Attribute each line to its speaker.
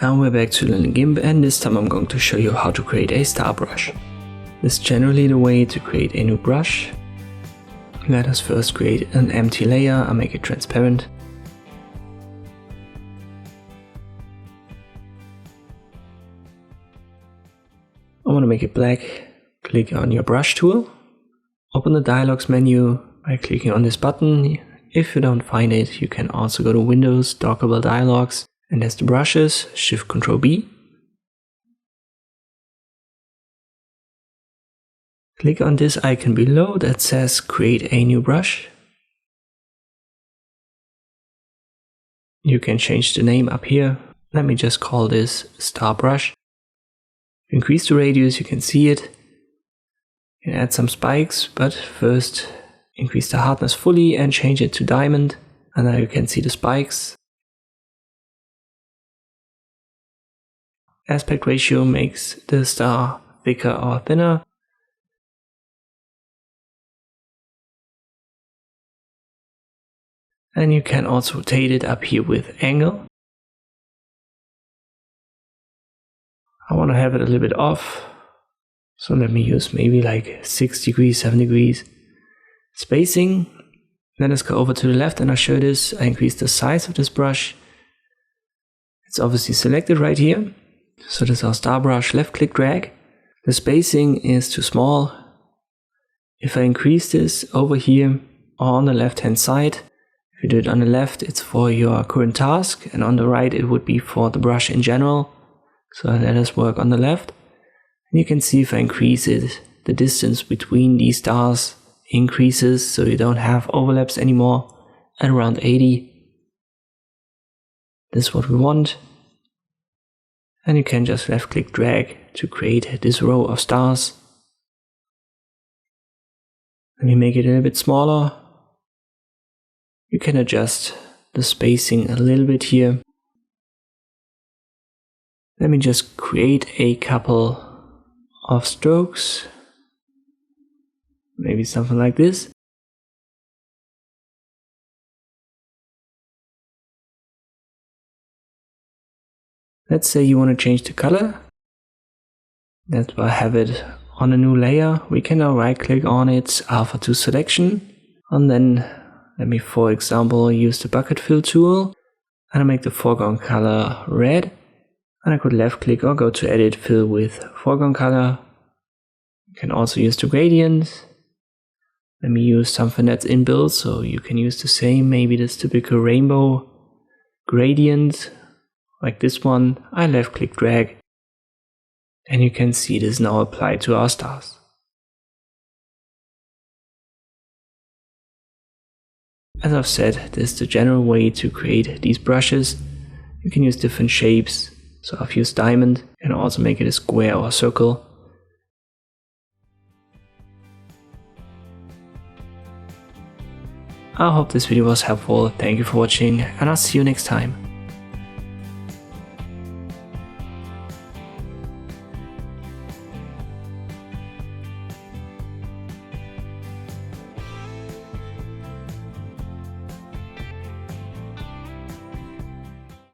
Speaker 1: Now we're back to learning Gimp, and this time I'm going to show you how to create a star brush. This is generally the way to create a new brush. Let us first create an empty layer and make it transparent. I want to make it black. Click on your brush tool. Open the dialogues menu by clicking on this button. If you don't find it, you can also go to Windows, Dockable Dialogues, and there's the brushes, Shift-Ctrl-B. Click on this icon below that says Create a new brush. You can change the name up here. Let me just call this Star Brush. Increase the radius, you can see it. You can add some spikes, but first increase the hardness fully and change it to diamond. And now you can see the spikes. Aspect ratio makes the star thicker or thinner. And you can also rotate it up here with angle. I want to have it a little bit off. So let me use maybe like 6 degrees, 7 degrees. Spacing. Let us go over to the left and I'll show this. I increase the size of this brush. It's obviously selected right here. So this is our star brush, left click drag. The spacing is too small. If I increase this over here or on the left hand side, if you do it on the left, it's for your current task, and on the right it would be for the brush in general. So let us work on the left. And you can see if I increase it, the distance between these stars increases, so you don't have overlaps anymore at around 80. This is what we want. And you can just left click drag to create this row of stars. Let me make it a little bit smaller. You can adjust the spacing a little bit here. Let me just create a couple of strokes. Maybe something like this. Let's say you want to change the color. That's why I have it on a new layer. We can now right click on it, alpha to selection, and then let me, for example, use the bucket fill tool and I make the foreground color red. And I could left click or go to edit, fill with foreground color. You can also use the gradient. Let me use something that's inbuilt, so you can use the same, maybe this typical rainbow gradient, like this one. I left click drag. And you can see this now applied to our stars. As I've said, this is the general way to create these brushes. You can use different shapes. So I've used diamond, and also make it a square or a circle. I hope this video was helpful. Thank you for watching, and I'll see you next time.